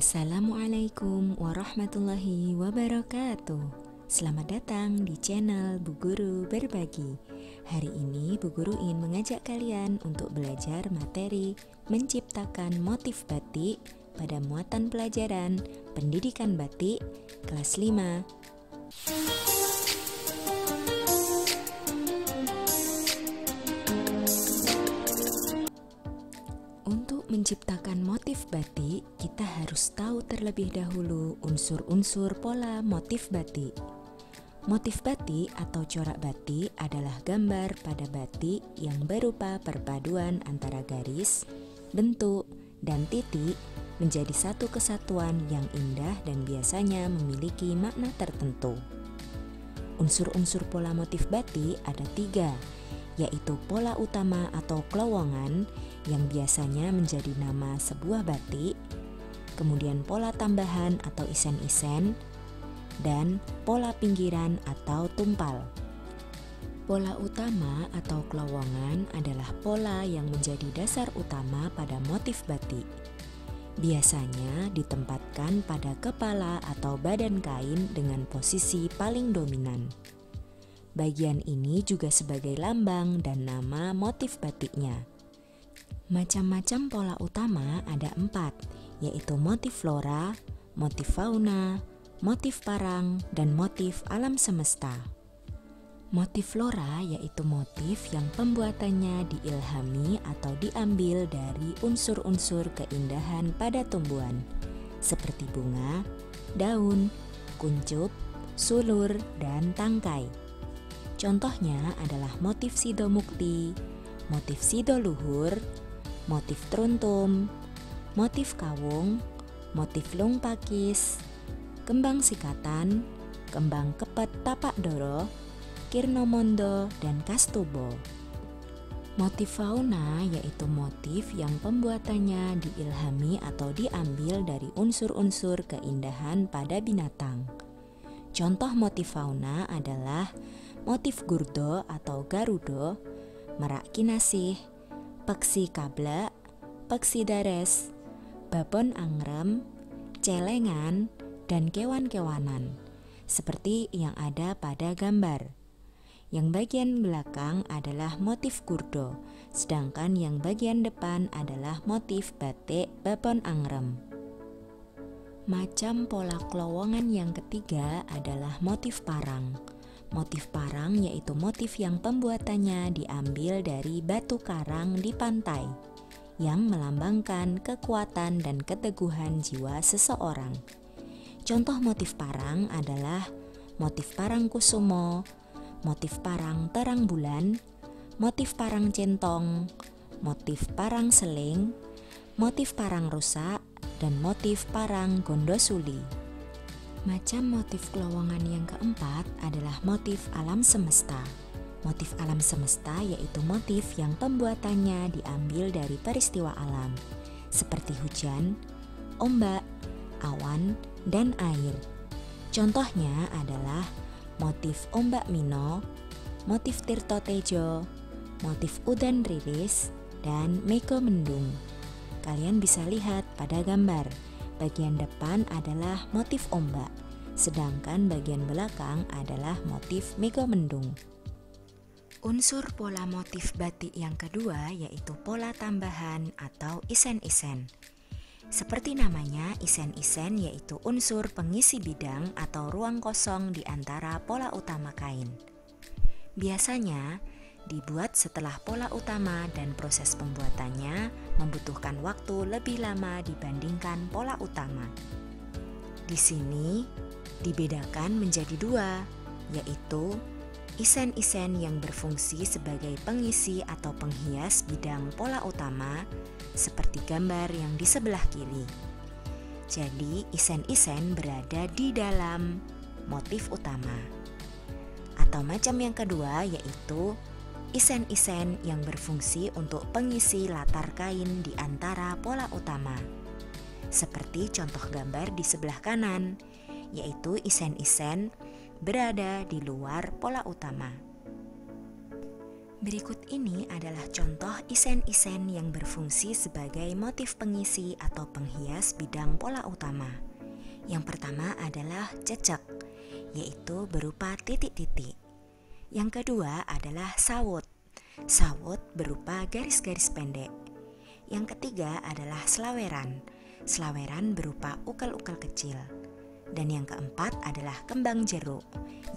Assalamualaikum warahmatullahi wabarakatuh. Selamat datang di channel Bu Guru Berbagi. Hari ini Bu Guru ingin mengajak kalian untuk belajar materi menciptakan motif batik pada muatan pelajaran Pendidikan Batik kelas 5. Untuk menciptakan motif batik, kita harus tahu terlebih dahulu unsur-unsur pola motif batik. Motif batik atau corak batik adalah gambar pada batik yang berupa perpaduan antara garis, bentuk, dan titik menjadi satu kesatuan yang indah dan biasanya memiliki makna tertentu. Unsur-unsur pola motif batik ada 3, yaitu pola utama atau kelowongan yang biasanya menjadi nama sebuah batik, kemudian pola tambahan atau isen-isen, dan pola pinggiran atau tumpal. Pola utama atau kelowongan adalah pola yang menjadi dasar utama pada motif batik. Biasanya ditempatkan pada kepala atau badan kain dengan posisi paling dominan. Bagian ini juga sebagai lambang dan nama motif batiknya. Macam-macam pola utama ada 4, yaitu motif flora, motif fauna, motif parang, dan motif alam semesta. Motif flora yaitu motif yang pembuatannya diilhami atau diambil dari unsur-unsur keindahan pada tumbuhan, seperti bunga, daun, kuncup, sulur, dan tangkai. Contohnya adalah motif sidomukti, motif sidoluhur, motif truntum, motif kawung, motif lung pakis, kembang sikatan, kembang kepet tapak doro, kirnomondo, dan kastubo. Motif fauna yaitu motif yang pembuatannya diilhami atau diambil dari unsur-unsur keindahan pada binatang. Contoh motif fauna adalah motif gurdo atau garudo, merak kinasih, peksi kablak, peksi dares, babon angrem, celengan, dan kewan-kewanan, seperti yang ada pada gambar. Yang bagian belakang adalah motif gurdo, sedangkan yang bagian depan adalah motif batik babon angrem. Macam pola kelowongan yang ketiga adalah motif parang. Motif parang yaitu motif yang pembuatannya diambil dari batu karang di pantai, yang melambangkan kekuatan dan keteguhan jiwa seseorang. Contoh motif parang adalah motif parang kusumo, motif parang terang bulan, motif parang centong, motif parang seling, motif parang rusak, dan motif parang gondosuli. Macam motif kelowongan yang keempat adalah motif alam semesta. Motif alam semesta yaitu motif yang pembuatannya diambil dari peristiwa alam, seperti hujan, ombak, awan, dan air. Contohnya adalah motif ombak mino, motif tirto tejo, motif udan riris, dan mego mendung. Kalian bisa lihat pada gambar. Bagian depan adalah motif ombak, sedangkan bagian belakang adalah motif mego mendung. Unsur pola motif batik yang kedua yaitu pola tambahan atau isen-isen. Seperti namanya, isen-isen yaitu unsur pengisi bidang atau ruang kosong di antara pola utama kain. Biasanya dibuat setelah pola utama dan proses pembuatannya membutuhkan waktu lebih lama dibandingkan pola utama. Di sini dibedakan menjadi 2, yaitu isen-isen yang berfungsi sebagai pengisi atau penghias bidang pola utama, seperti gambar yang di sebelah kiri. Jadi, isen-isen berada di dalam motif utama. Atau macam yang kedua yaitu isen-isen yang berfungsi untuk pengisi latar kain di antara pola utama. Seperti contoh gambar di sebelah kanan, yaitu isen-isen berada di luar pola utama. Berikut ini adalah contoh isen-isen yang berfungsi sebagai motif pengisi atau penghias bidang pola utama. Yang pertama adalah cecek, yaitu berupa titik-titik. Yang kedua adalah sawut. Sawut berupa garis-garis pendek. Yang ketiga adalah slaweran. Slaweran berupa ukal-ukal kecil. Dan yang keempat adalah kembang jeruk,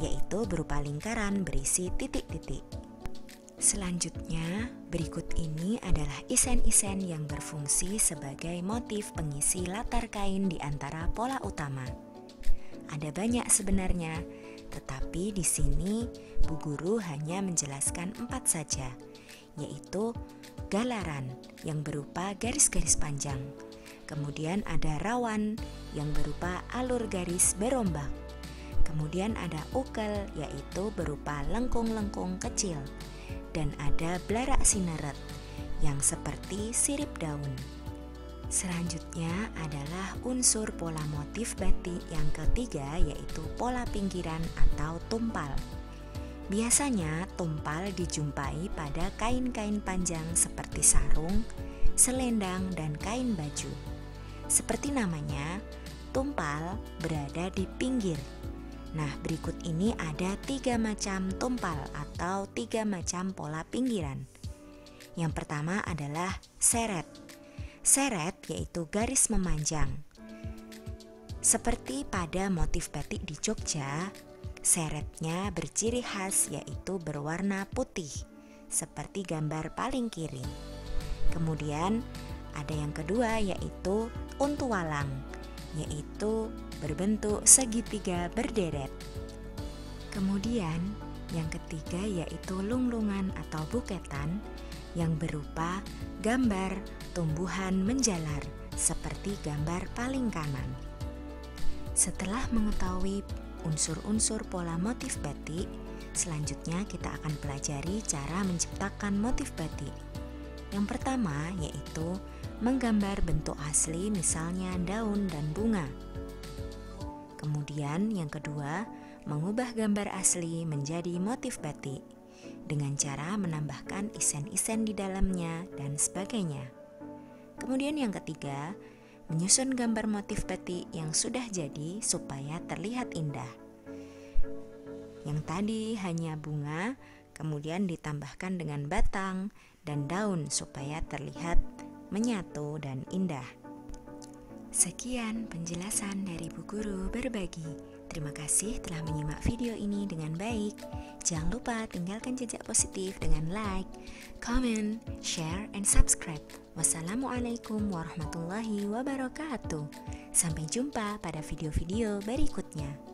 yaitu berupa lingkaran berisi titik-titik. Selanjutnya, berikut ini adalah isen-isen yang berfungsi sebagai motif pengisi latar kain di antara pola utama. Ada banyak sebenarnya, tetapi di sini Bu Guru hanya menjelaskan 4 saja, yaitu galaran yang berupa garis-garis panjang. Kemudian ada rawan yang berupa alur garis berombak. Kemudian ada ukel, yaitu berupa lengkung-lengkung kecil. Dan ada blarak sineret yang seperti sirip daun. Selanjutnya adalah unsur pola motif batik yang ketiga, yaitu pola pinggiran atau tumpal. Biasanya tumpal dijumpai pada kain-kain panjang seperti sarung, selendang, dan kain baju. Seperti namanya, tumpal berada di pinggir. Nah, berikut ini ada 3 macam tumpal atau 3 macam pola pinggiran. Yang pertama adalah seret. Seret yaitu garis memanjang. Seperti pada motif batik di Jogja, seretnya berciri khas yaitu berwarna putih, seperti gambar paling kiri. Kemudian ada yang kedua yaitu untualang, yaitu berbentuk segitiga berderet. Kemudian yang ketiga yaitu lunglungan atau buketan yang berupa gambar tumbuhan menjalar seperti gambar paling kanan. Setelah mengetahui unsur-unsur pola motif batik, selanjutnya kita akan pelajari cara menciptakan motif batik. Yang pertama yaitu menggambar bentuk asli, misalnya daun dan bunga. Kemudian yang kedua, mengubah gambar asli menjadi motif batik dengan cara menambahkan isen-isen di dalamnya dan sebagainya. Kemudian yang ketiga, menyusun gambar motif batik yang sudah jadi supaya terlihat indah. Yang tadi hanya bunga, kemudian ditambahkan dengan batang dan daun supaya terlihat menyatu dan indah. Sekian penjelasan dari Bu Guru Berbagi. Terima kasih telah menyimak video ini dengan baik. Jangan lupa tinggalkan jejak positif dengan like, comment, share, and subscribe. Wassalamualaikum warahmatullahi wabarakatuh. Sampai jumpa pada video-video berikutnya.